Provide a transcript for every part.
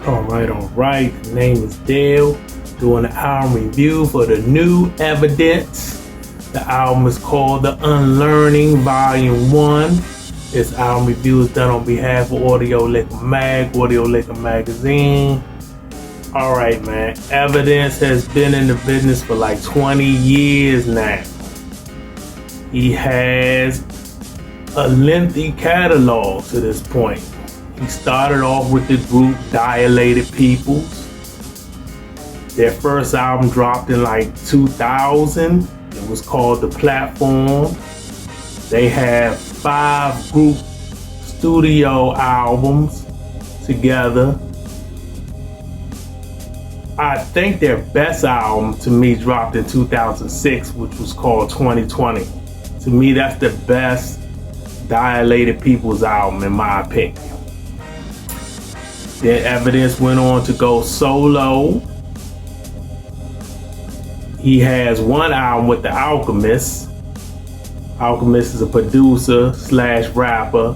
All right. The name is Dale, doing an album review for the New Evidence. The album is called The Unlearning Volume 1. This album review is done on behalf of Audio Liquor Magazine. All right, man. Evidence has been in the business for like 20 years now. He has a lengthy catalog to this point. He started off with the group Dilated Peoples. Their first album dropped in like 2000. It was called The Platform. They have 5 group studio albums together. I think their best album to me dropped in 2006, which was called 2020. To me, that's the best Dilated Peoples album in my opinion. Then Evidence went on to go solo. He has one album with The Alchemist. Alchemist is a producer / rapper,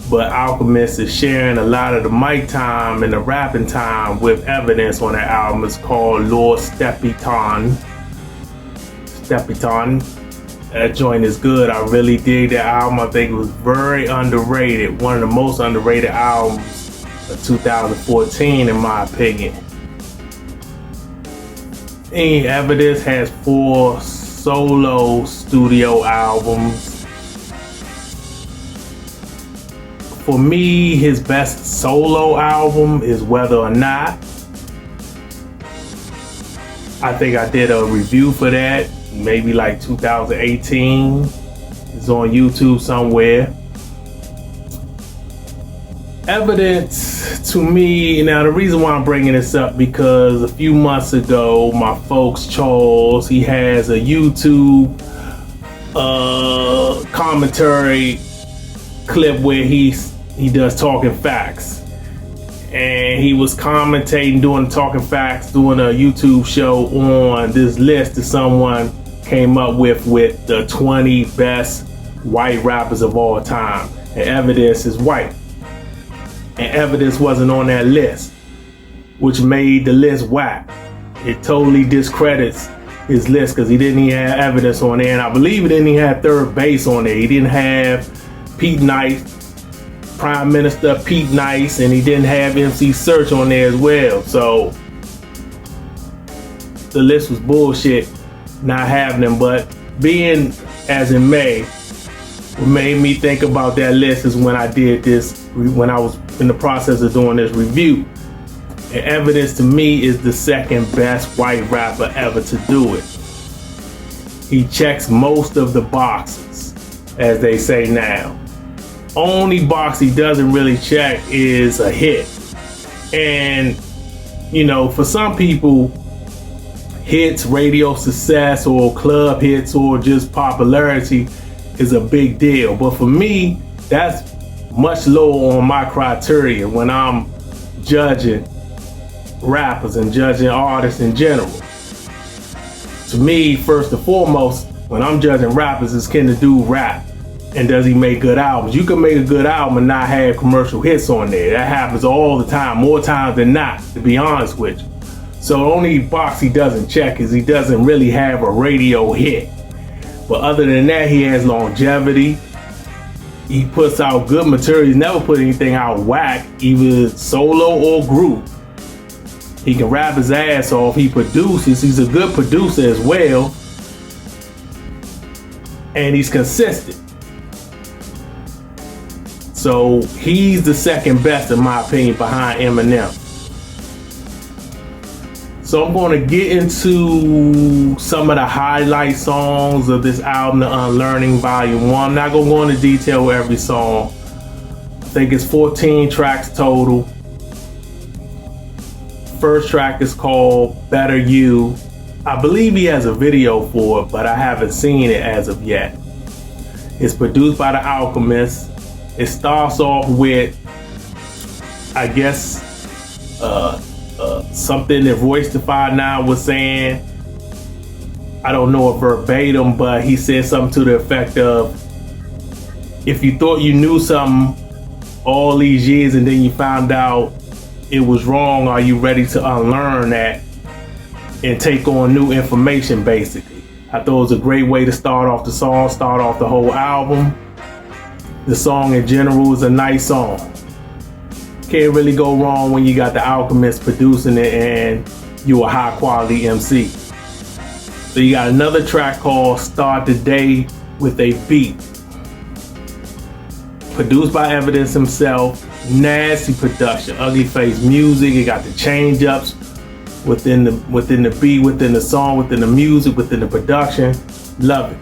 but Alchemist is sharing a lot of the mic time and the rapping time with Evidence on that album. It's called Lord Stepiton. That joint is good. I really dig that album. I think it was very underrated. One of the most underrated albums of 2014 in my opinion. And Evidence has 4 solo studio albums. For me, his best solo album is Whether or Not. I think I did a review for that, maybe like 2018. It's on YouTube somewhere. Evidence to me, now the reason why I'm bringing this up, because a few months ago, my folks Charles, he has a YouTube commentary clip where he does Talking Facts. And he was commentating, doing Talking Facts, doing a YouTube show on this list that someone came up with the 20 best white rappers of all time. And Evidence is white. And Evidence wasn't on that list, which made the list whack. It totally discredits his list because he didn't even have Evidence on there. And I believe he didn't even have Third Base on there. He didn't have Pete Nice, Prime Minister Pete Nice, and he didn't have MC Search on there as well. So the list was bullshit not having them. But being as in May, what made me think about that list is when I did this, when I was in the process of doing this review. And Evidence to me is the second best white rapper ever to do it. He checks most of the boxes, as they say now. Only box he doesn't really check is a hit. And, you know, for some people, hits, radio success, or club hits, or just popularity is a big deal. But for me, that's much lower on my criteria when I'm judging rappers and judging artists in general. To me, first and foremost, when I'm judging rappers, is can the dude rap? And does he make good albums? You can make a good album and not have commercial hits on there. That happens all the time, more times than not, to be honest with you. So the only box he doesn't check is he doesn't really have a radio hit. But other than that, he has longevity. He puts out good material. He's never put anything out whack, either solo or group. He can rap his ass off. He produces. He's a good producer as well. And he's consistent. So he's the second best in my opinion behind Eminem. So I'm going to get into some of the highlight songs of this album, The Unlearning Volume 1. I'm not going to go into detail with every song. I think it's 14 tracks total. First track is called Better You. I believe he has a video for it, but I haven't seen it as of yet. It's produced by The Alchemist. It starts off with, I guess, something that Royce da 5'9" was saying. I don't know it verbatim, but he said something to the effect of, if you thought you knew something all these years and then you found out it was wrong, are you ready to unlearn that and take on new information, basically. I thought it was a great way to start off the song, start off the whole album. The song in general is a nice song. Can't really go wrong when you got the Alchemist producing it and you a high quality MC. So you got another track called Start the Day with a Beat. Produced by Evidence himself, nasty production, ugly face music. It got the change ups within the beat, within the song, within the music, within the production. Love it.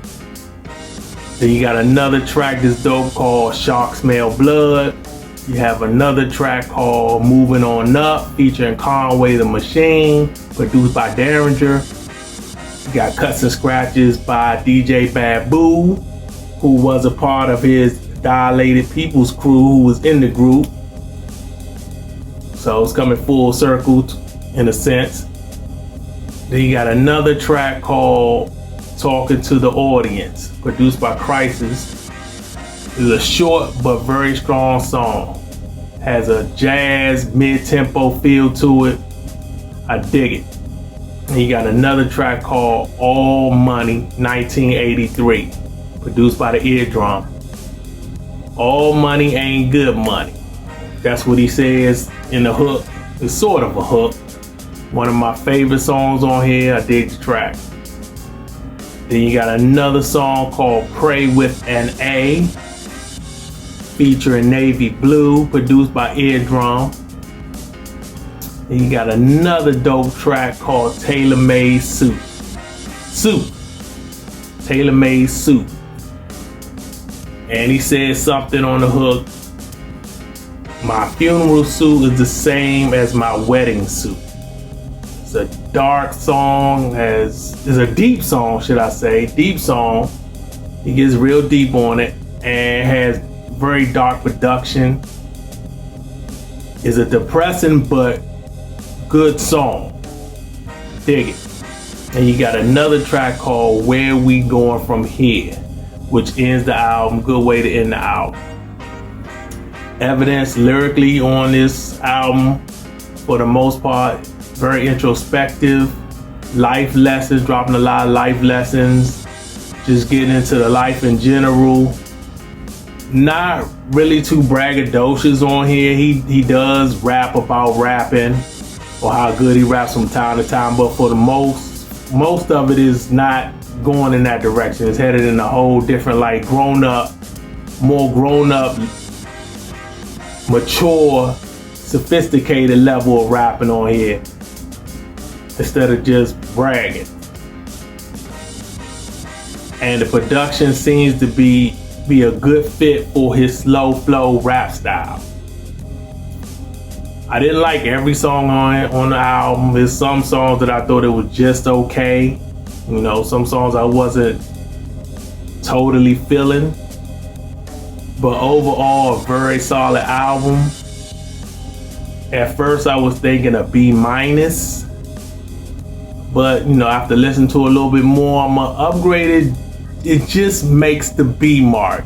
Then you got another track that's dope called Shark Smell Blood. You have another track called Moving On Up featuring Conway the Machine, produced by Derringer. You got cuts and scratches by DJ Babu, who was a part of his Dilated People's crew, who was in the group. So it's coming full circle in a sense. Then you got another track called Talking to the Audience, produced by Crisis. It's a short but very strong song. Has a jazz mid-tempo feel to it. I dig it. And you got another track called All Money 1983, produced by the Eardrum. All money ain't good money. That's what he says in the hook. It's sort of a hook. One of my favorite songs on here. I dig the track. Then you got another song called Pray with an A, featuring Navy Blue, produced by Eardrum. Then you got another dope track called Tailor Made Suit. Tailor Made Suit. And he says something on the hook. My funeral suit is the same as my wedding suit. It's a dark song, it's a deep song, should I say, deep song. He gets real deep on it and has very dark production. It's a depressing but good song. Dig it. And you got another track called Where We Going From Here, which ends the album. Good way to end the album. Evidence lyrically on this album, for the most part, very introspective. Life lessons, dropping a lot of life lessons. Just getting into the life in general. Not really too braggadocious on here. He does rap about rapping, or how good he raps from time to time, but for the most of it is not going in that direction. It's headed in a whole different, like, more grown up, mature, sophisticated level of rapping on here, instead of just bragging. And the production seems to be a good fit for his slow flow rap style. I didn't like every song on the album. There's some songs that I thought it was just okay. You know, some songs I wasn't totally feeling. But overall, a very solid album. At first I was thinking a B-, but you know, after listening to it a little bit more, I'm gonna upgrade it. It just makes the B mark.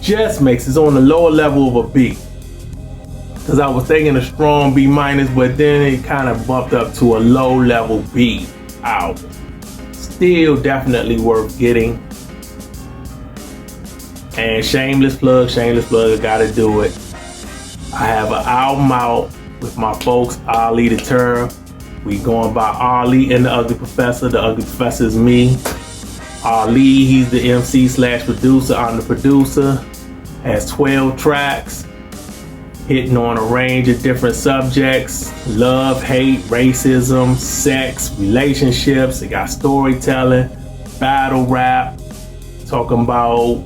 Just makes it's on the lower level of a B. Cause I was thinking a strong B-, but then it kind of bumped up to a low level B album. Still definitely worth getting. And shameless plug, I gotta do it. I have an album out with my folks, Ali the Terror. We going by Ali and the Ugly Professor. The Ugly Professor is me. Ali, he's the MC/producer. I'm the producer. Has 12 tracks, hitting on a range of different subjects: love, hate, racism, sex, relationships. It got storytelling, battle rap, talking about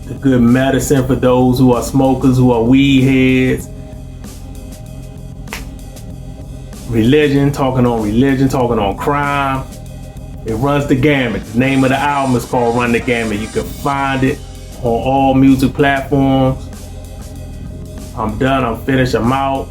the good medicine for those who are smokers, who are weed heads. Religion, talking on crime. It runs the gamut. The name of the album is called Run the Gamut. You can find it on all music platforms. I'm done, I'm finished, I'm out.